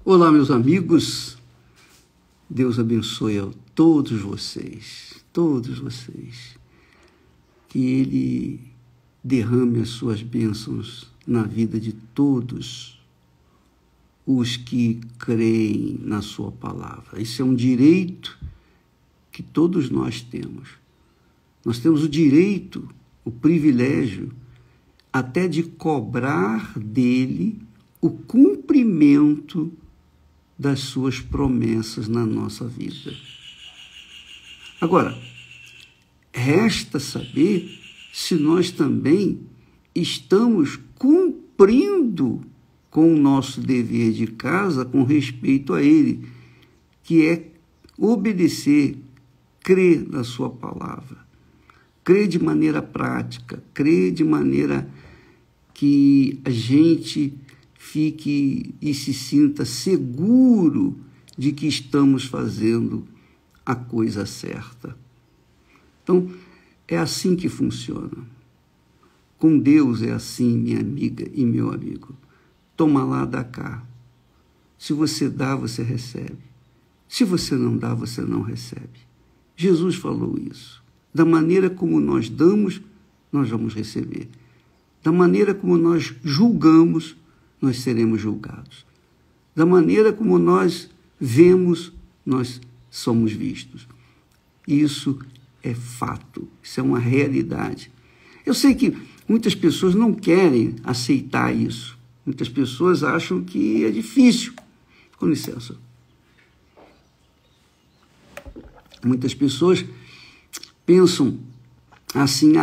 Olá, meus amigos. Deus abençoe a todos vocês. Que Ele derrame as suas bênçãos na vida de todos os que creem na sua palavra. Isso é um direito que todos nós temos. Nós temos o direito, o privilégio, até de cobrar dele o cumprimento das suas promessas na nossa vida. Agora, resta saber se nós também estamos cumprindo com o nosso dever de casa com respeito a ele, que é obedecer, crer na sua palavra, crer de maneira prática, crer de maneira que a gente fique e se sinta seguro de que estamos fazendo a coisa certa. Então, é assim que funciona. Com Deus é assim, minha amiga e meu amigo. Toma lá, dá cá. Se você dá, você recebe. Se você não dá, você não recebe. Jesus falou isso. Da maneira como nós damos, nós vamos receber. Da maneira como nós julgamos, nós seremos julgados. Da maneira como nós vemos, nós somos vistos. Isso é fato, isso é uma realidade. Eu sei que muitas pessoas não querem aceitar isso. Muitas pessoas acham que é difícil. Com licença. Muitas pessoas pensam assim,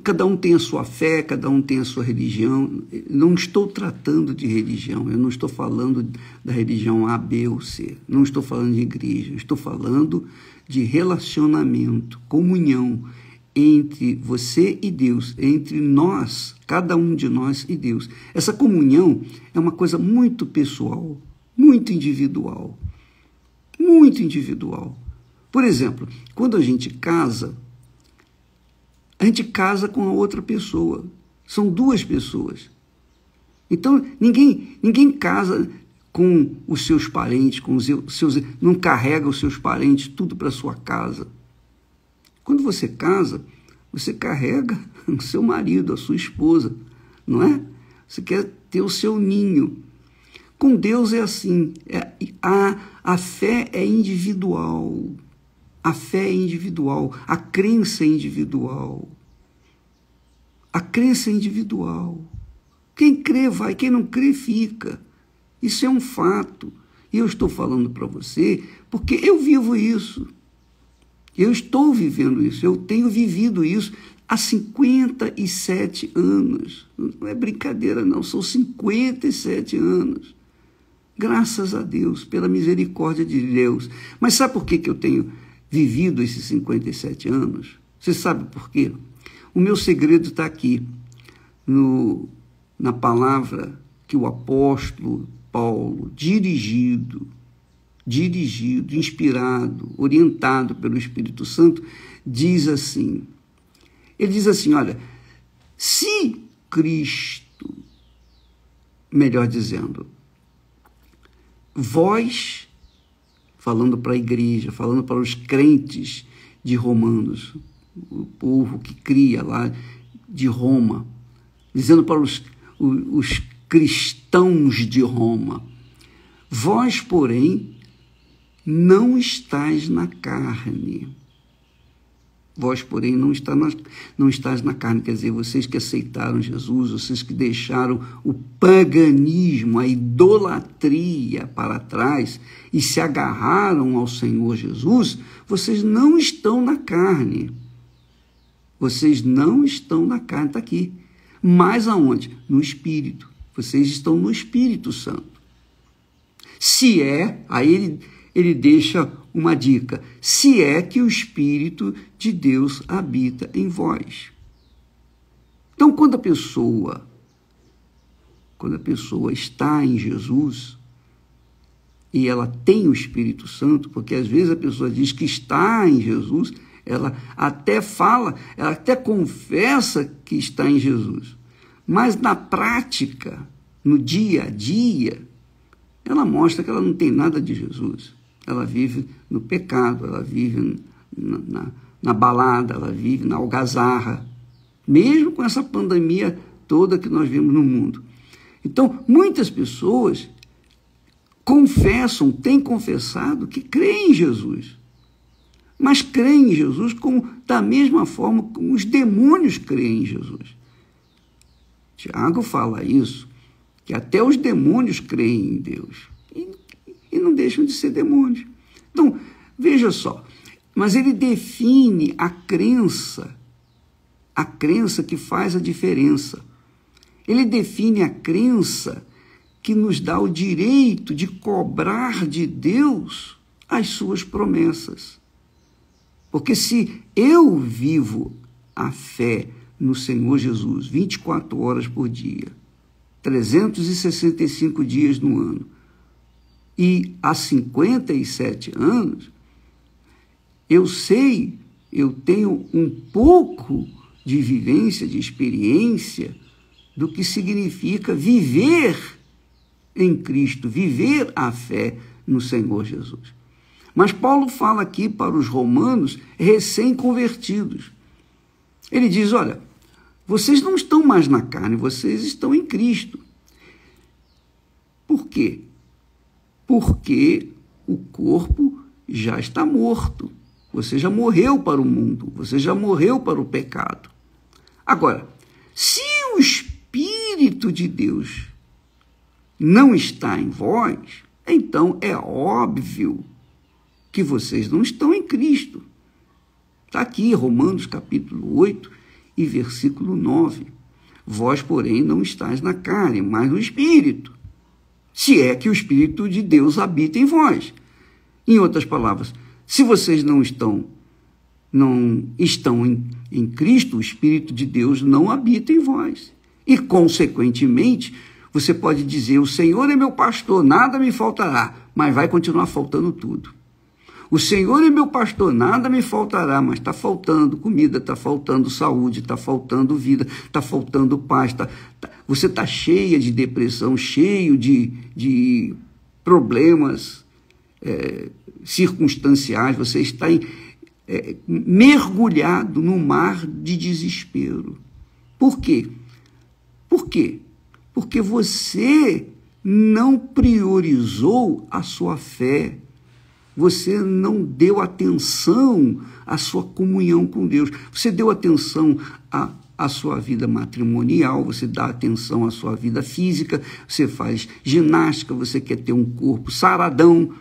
cada um tem a sua fé, cada um tem a sua religião. Não estou tratando de religião, eu não estou falando da religião A, B ou C, não estou falando de igreja, estou falando de relacionamento, comunhão entre você e Deus, entre nós, cada um de nós e Deus. Essa comunhão é uma coisa muito pessoal, muito individual, muito individual. Por exemplo, quando a gente casa com a outra pessoa. São duas pessoas. Então, ninguém casa com os seus parentes, com os seus, não carrega os seus parentes tudo para sua casa. Quando você casa, você carrega o seu marido, a sua esposa, não é? Você quer ter o seu ninho. Com Deus é assim. A fé é individual. A fé é individual, a crença é individual. A crença é individual. Quem crê vai, quem não crê fica. Isso é um fato. E eu estou falando para você porque eu vivo isso. Eu estou vivendo isso, eu tenho vivido isso há 57 anos. Não é brincadeira não, são 57 anos. Graças a Deus, pela misericórdia de Deus. Mas sabe por que eu tenho vivido esses 57 anos? Você sabe por quê? O meu segredo está aqui, na palavra que o apóstolo Paulo, dirigido, inspirado, orientado pelo Espírito Santo, diz assim. Ele diz assim, olha, se Cristo, melhor dizendo, vós, falando para a igreja, falando para os crentes de Romanos, o povo que cria lá de Roma, dizendo para os cristãos de Roma, vós, porém, não estáis na carne. Vós, porém, não estáis na carne, quer dizer, vocês que aceitaram Jesus, vocês que deixaram o paganismo, a idolatria para trás e se agarraram ao Senhor Jesus, vocês não estão na carne. Vocês não estão na carne, está aqui. Mas aonde? No Espírito. Vocês estão no Espírito Santo. Se é, aí ele deixa uma dica, se é que o Espírito de Deus habita em vós. Então, quando a pessoa está em Jesus e ela tem o Espírito Santo, porque às vezes a pessoa diz que está em Jesus, ela até fala, ela até confessa que está em Jesus, mas na prática no dia a dia, ela mostra que ela não tem nada de Jesus. Ela vive no pecado, ela vive na balada, ela vive na algazarra, mesmo com essa pandemia toda que nós vemos no mundo. Então, muitas pessoas confessam, têm confessado que creem em Jesus, mas creem em Jesus da mesma forma como os demônios creem em Jesus. Tiago fala isso, que até os demônios creem em Deus e não deixam de ser demônios. Então, veja só, mas ele define a crença que faz a diferença. Ele define a crença que nos dá o direito de cobrar de Deus as suas promessas. Porque se eu vivo a fé no Senhor Jesus 24 horas por dia, 365 dias no ano, e há 57 anos, eu tenho um pouco de vivência, de experiência do que significa viver em Cristo, viver a fé no Senhor Jesus. Mas Paulo fala aqui para os romanos recém-convertidos. Ele diz, olha, vocês não estão mais na carne, vocês estão em Cristo. Por quê? Porque o corpo já está morto. Você já morreu para o mundo, você já morreu para o pecado. Agora, se o Espírito de Deus não está em vós, então é óbvio que vocês não estão em Cristo. Está aqui, Romanos capítulo 8 e versículo 9. Vós, porém, não estáis na carne, mas no Espírito, se é que o Espírito de Deus habita em vós. Em outras palavras, se vocês não estão em Cristo, o Espírito de Deus não habita em vós. E, consequentemente, você pode dizer, o Senhor é meu pastor, nada me faltará, mas vai continuar faltando tudo. O Senhor é meu pastor, nada me faltará, mas está faltando comida, está faltando saúde, está faltando vida, está faltando paz. Você está cheia de depressão, cheio de problemas circunstanciais, você está mergulhado no mar de desespero. Por quê? Por quê? Porque você não priorizou a sua fé. Você não deu atenção à sua comunhão com Deus. Você deu atenção à sua vida matrimonial, você dá atenção à sua vida física, você faz ginástica, você quer ter um corpo saradão,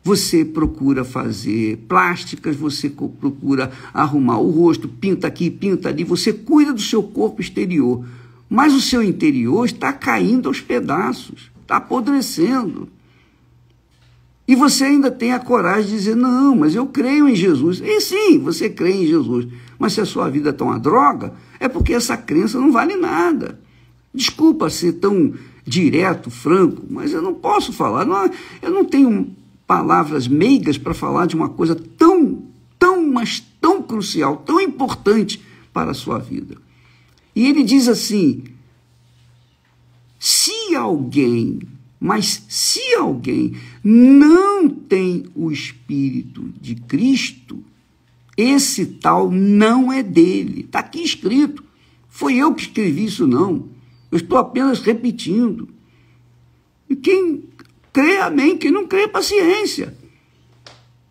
você procura fazer plásticas, você procura arrumar o rosto, pinta aqui, pinta ali, você cuida do seu corpo exterior, mas o seu interior está caindo aos pedaços, está apodrecendo. E você ainda tem a coragem de dizer, não, mas eu creio em Jesus. E sim, você crê em Jesus, mas se a sua vida está uma droga, é porque essa crença não vale nada. Desculpa ser tão direto, franco, mas eu não posso falar, eu não tenho palavras meigas para falar de uma coisa mas tão crucial, tão importante para a sua vida. E ele diz assim, se alguém não tem o Espírito de Cristo, esse tal não é dele. Está aqui escrito. Foi eu que escrevi isso, não. Eu estou apenas repetindo. E quem crê, amém. Quem não crê, paciência.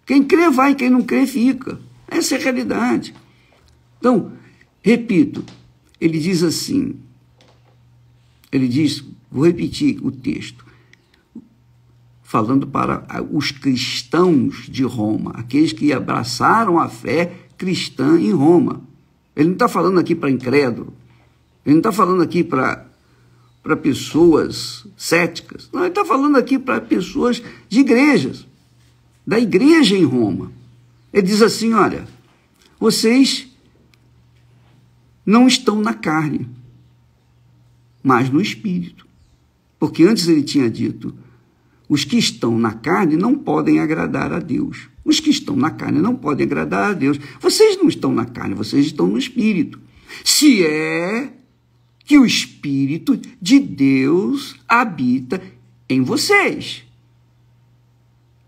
Quem crê, vai. Quem não crê, fica. Essa é a realidade. Então, repito, ele diz assim, vou repetir o texto, falando para os cristãos de Roma, aqueles que abraçaram a fé cristã em Roma. Ele não está falando aqui para incrédulo, ele não está falando aqui para pessoas céticas, não, ele está falando aqui para pessoas de igrejas, da igreja em Roma. Ele diz assim, olha, vocês não estão na carne, mas no Espírito. Porque antes ele tinha dito, os que estão na carne não podem agradar a Deus. Os que estão na carne não podem agradar a Deus. Vocês não estão na carne, vocês estão no Espírito. Se é que o Espírito de Deus habita em vocês.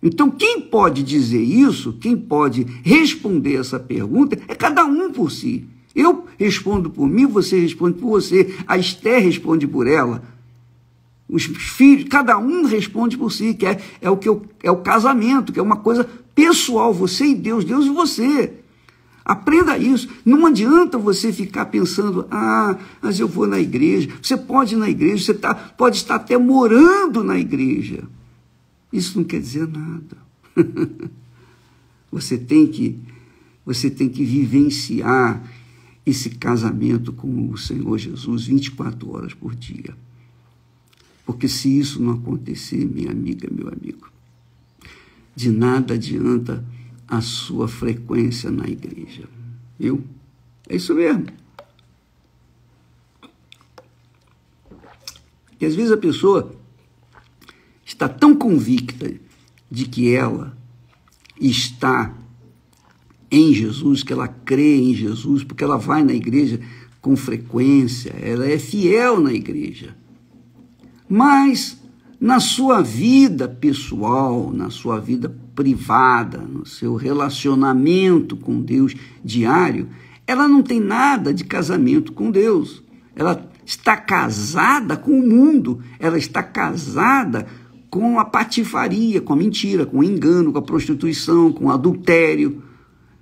Então, quem pode dizer isso, quem pode responder essa pergunta, é cada um por si. Eu respondo por mim, você responde por você, a Esther responde por ela, os filhos, cada um responde por si, que é o casamento, que é uma coisa pessoal, você e Deus, Deus e você. Aprenda isso. Não adianta você ficar pensando, mas eu vou na igreja. Você pode ir na igreja, você pode estar até morando na igreja. Isso não quer dizer nada. Você tem que vivenciar esse casamento com o Senhor Jesus 24 horas por dia. Porque se isso não acontecer, minha amiga, meu amigo, de nada adianta a sua frequência na igreja. Viu? É isso mesmo. E às vezes a pessoa está tão convicta de que ela está em Jesus, que ela crê em Jesus, porque ela vai na igreja com frequência, ela é fiel na igreja. Mas na sua vida pessoal, na sua vida privada, no seu relacionamento com Deus diário, ela não tem nada de casamento com Deus. Ela está casada com o mundo, ela está casada com a patifaria, com a mentira, com o engano, com a prostituição, com o adultério,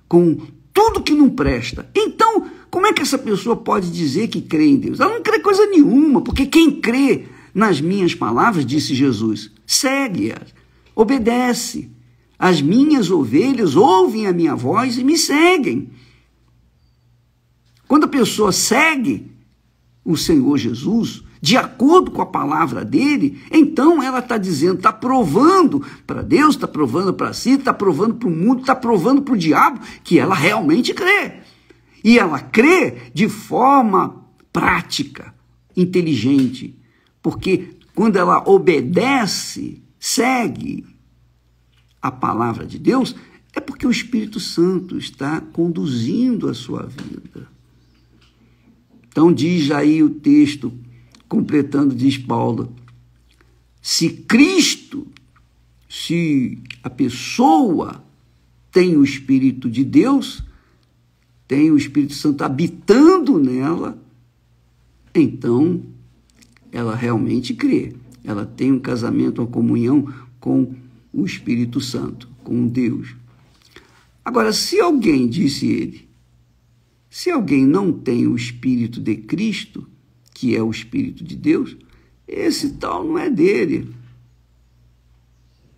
com tudo que não presta. Então, como é que essa pessoa pode dizer que crê em Deus? Ela não crê coisa nenhuma, porque quem crê nas minhas palavras, disse Jesus, segue-as, obedece. As minhas ovelhas ouvem a minha voz e me seguem. Quando a pessoa segue o Senhor Jesus, de acordo com a palavra dele, então ela está dizendo, está provando para Deus, está provando para si, está provando para o mundo, está provando para o diabo que ela realmente crê. E ela crê de forma prática, inteligente, porque quando ela obedece, segue a palavra de Deus, é porque o Espírito Santo está conduzindo a sua vida. Então diz aí o texto, completando, diz Paulo, se a pessoa tem o Espírito de Deus, tem o Espírito Santo habitando nela, então ela realmente crê. Ela tem um casamento, uma comunhão com o Espírito Santo, com Deus. Agora, se alguém, disse ele, se alguém não tem o Espírito de Cristo, que é o Espírito de Deus, esse tal não é dele.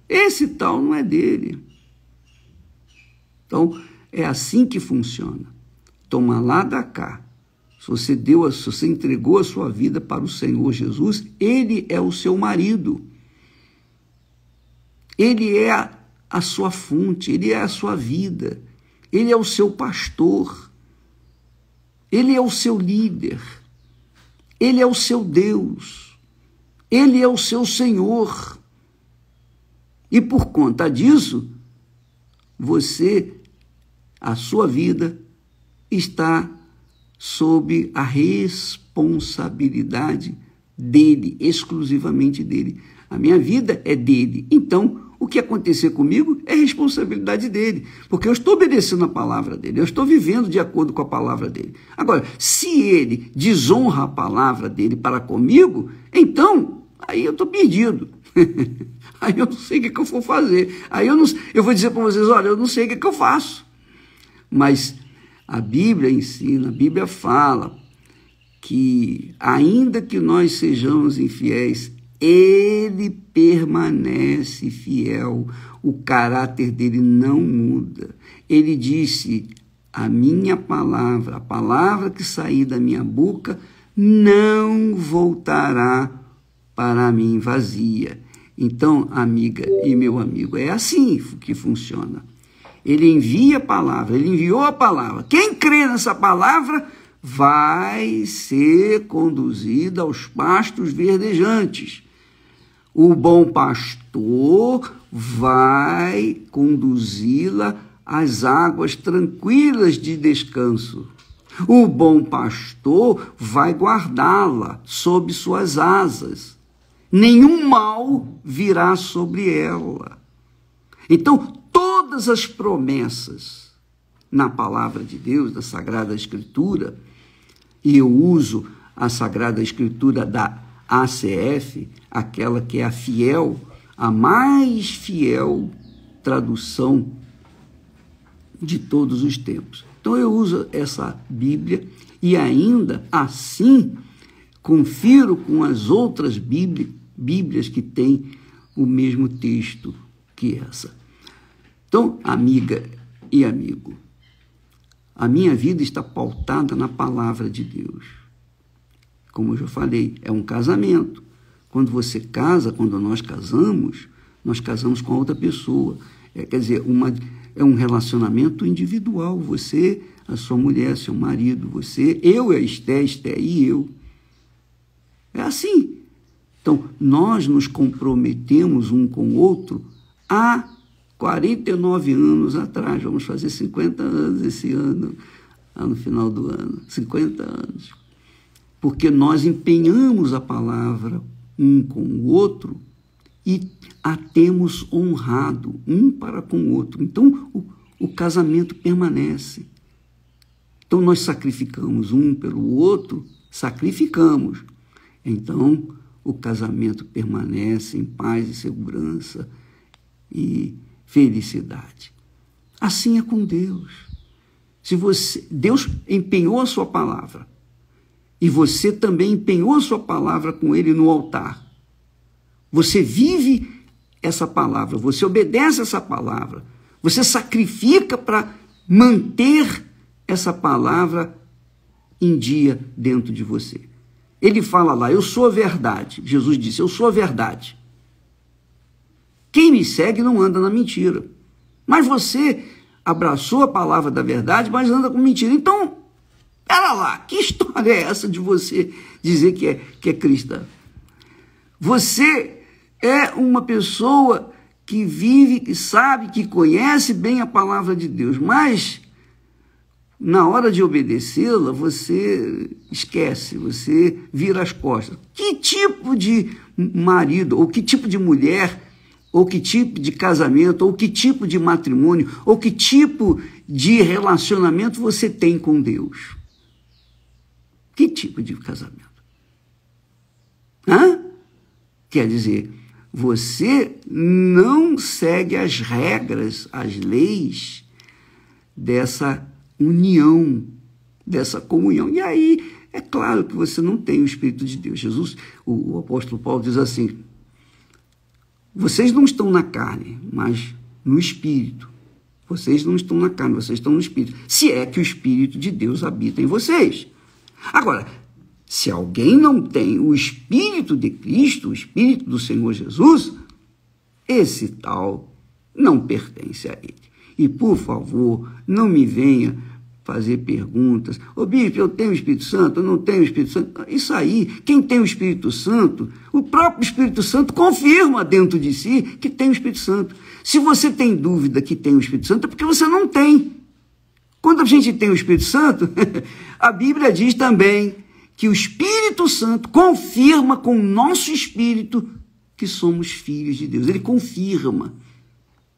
Esse tal não é dele. Então, é assim que funciona. Toma lá da cá. Se você entregou a sua vida para o Senhor Jesus, ele é o seu marido. Ele é a sua fonte, ele é a sua vida. Ele é o seu pastor. Ele é o seu líder. Ele é o seu Deus. Ele é o seu Senhor. E por conta disso, a sua vida está sob a responsabilidade dele, exclusivamente dele. A minha vida é dele. Então, o que acontecer comigo é responsabilidade dele, porque eu estou obedecendo a palavra dele, eu estou vivendo de acordo com a palavra dele. Agora, se ele desonra a palavra dele para comigo, então, aí eu estou perdido. Aí eu não sei o que eu vou fazer. Aí eu vou dizer para vocês, olha, eu não sei o que eu faço. Mas a Bíblia ensina, a Bíblia fala que, ainda que nós sejamos infiéis, ele permanece fiel, o caráter dele não muda. Ele disse, a minha palavra, a palavra que sair da minha boca, não voltará para mim vazia. Então, amiga e meu amigo, é assim que funciona. Ele envia a palavra, ele enviou a palavra. Quem crê nessa palavra vai ser conduzido aos pastos verdejantes. O bom pastor vai conduzi-la às águas tranquilas de descanso. O bom pastor vai guardá-la sob suas asas. Nenhum mal virá sobre ela. Então, todas as promessas na palavra de Deus, da Sagrada Escritura, e eu uso a Sagrada Escritura da ACF, aquela que é a fiel, a mais fiel tradução de todos os tempos. Então eu uso essa Bíblia e ainda assim confiro com as outras Bíblias que têm o mesmo texto que essa. Então, amiga e amigo, a minha vida está pautada na palavra de Deus. Como eu já falei, é um casamento. Quando você casa, quando nós casamos com a outra pessoa. Quer dizer, é um relacionamento individual. Você, a sua mulher, seu marido, você, eu e a Esté e eu. É assim. Então, nós nos comprometemos um com o outro há 49 anos atrás. Vamos fazer 50 anos esse ano, no final do ano. 50 anos. Porque nós empenhamos a palavra um com o outro e a temos honrado um para com o outro. Então, o casamento permanece. Então, nós sacrificamos um pelo outro, sacrificamos. Então, o casamento permanece em paz e segurança e felicidade. Assim é com Deus. Deus empenhou a sua palavra e você também empenhou a sua palavra com Ele no altar. Você vive essa palavra, você obedece essa palavra, você sacrifica para manter essa palavra em dia dentro de você. Ele fala lá, eu sou a verdade. Jesus disse, eu sou a verdade. Quem me segue não anda na mentira. Mas você abraçou a palavra da verdade, mas anda com mentira. Então, pera lá, que história é essa de você dizer que é cristã? Você é uma pessoa que vive, que sabe, que conhece bem a palavra de Deus, mas na hora de obedecê-la, você esquece, você vira as costas. Que tipo de marido, ou que tipo de mulher, ou que tipo de casamento, ou que tipo de matrimônio, ou que tipo de relacionamento você tem com Deus? Que tipo de casamento? Quer dizer, você não segue as regras, as leis dessa união, dessa comunhão. E aí, é claro que você não tem o Espírito de Deus. Jesus, o apóstolo Paulo diz assim, vocês não estão na carne, mas no Espírito. Vocês não estão na carne, vocês estão no Espírito. Se é que o Espírito de Deus habita em vocês. Agora, se alguém não tem o Espírito de Cristo, o Espírito do Senhor Jesus, esse tal não pertence a ele. E, por favor, não me venha fazer perguntas. Ô bispo, eu tenho o Espírito Santo, eu não tenho o Espírito Santo. Isso aí, quem tem o Espírito Santo, o próprio Espírito Santo confirma dentro de si que tem o Espírito Santo. Se você tem dúvida que tem o Espírito Santo, é porque você não tem. Quando a gente tem o Espírito Santo, a Bíblia diz também que o Espírito Santo confirma com o nosso espírito que somos filhos de Deus. Ele confirma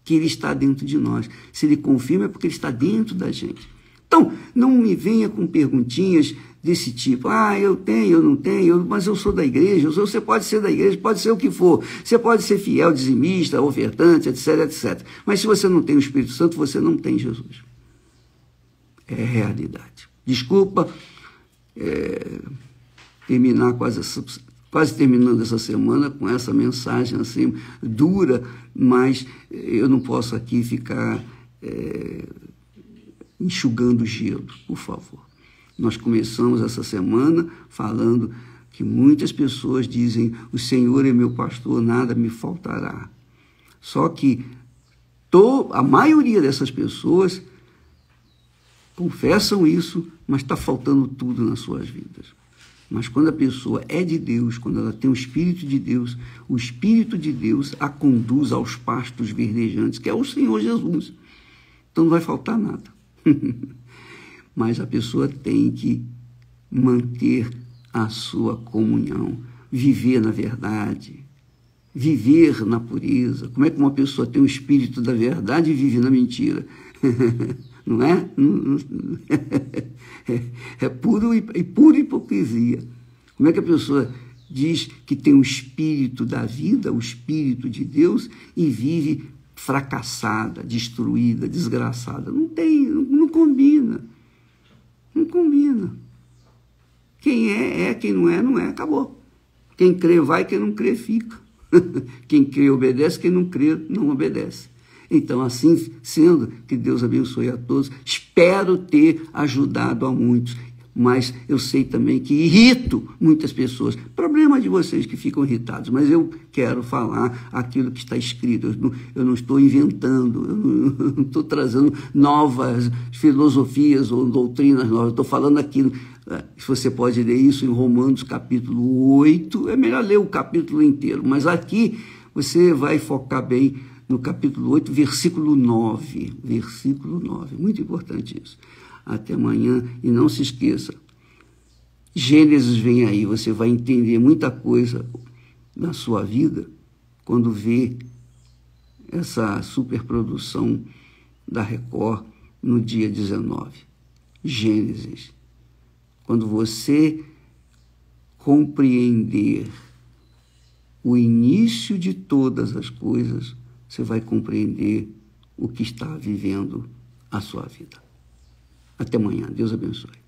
que ele está dentro de nós. Se ele confirma, é porque ele está dentro da gente. Então, não me venha com perguntinhas desse tipo. Eu tenho, eu não tenho, mas eu sou da igreja. Você pode ser da igreja, pode ser o que for. Você pode ser fiel, dizimista, ofertante, etc, etc. Mas se você não tem o Espírito Santo, você não tem Jesus. É realidade. Desculpa terminar quase terminando essa semana com essa mensagem assim dura, mas eu não posso aqui ficar enxugando gelo, por favor. Nós começamos essa semana falando que muitas pessoas dizem, o Senhor é meu pastor, nada me faltará. Só que a maioria dessas pessoas confessam isso, mas está faltando tudo nas suas vidas. Mas quando a pessoa é de Deus, quando ela tem o Espírito de Deus, o Espírito de Deus a conduz aos pastos verdejantes, que é o Senhor Jesus. Então não vai faltar nada. mas a pessoa tem que manter a sua comunhão, viver na verdade, viver na pureza. Como é que uma pessoa tem o espírito da verdade e vive na mentira? Não é? É pura hipocrisia. Como é que a pessoa diz que tem o espírito da vida, o espírito de Deus, e vive fracassada, destruída, desgraçada? Não tem, não combina. Não combina. Quem é, quem não é, acabou. Quem crê vai, quem não crê fica. Quem crê obedece, quem não crê não obedece. Então, assim sendo, que Deus abençoe a todos. Espero ter ajudado a muitos, mas eu sei também que irrito muitas pessoas. Problema de vocês que ficam irritados, mas eu quero falar aquilo que está escrito. Eu não estou inventando, eu não estou trazendo novas filosofias ou doutrinas novas, eu estou falando aquilo. Você pode ler isso em Romanos capítulo 8, é melhor ler o capítulo inteiro, mas aqui você vai focar bem no capítulo 8, versículo 9. Versículo 9, muito importante isso. Até amanhã, e não se esqueça, Gênesis vem aí, você vai entender muita coisa na sua vida quando vê essa superprodução da Record no dia 19. Gênesis. Quando você compreender o início de todas as coisas, você vai compreender o que está vivendo a sua vida. Até amanhã. Deus abençoe.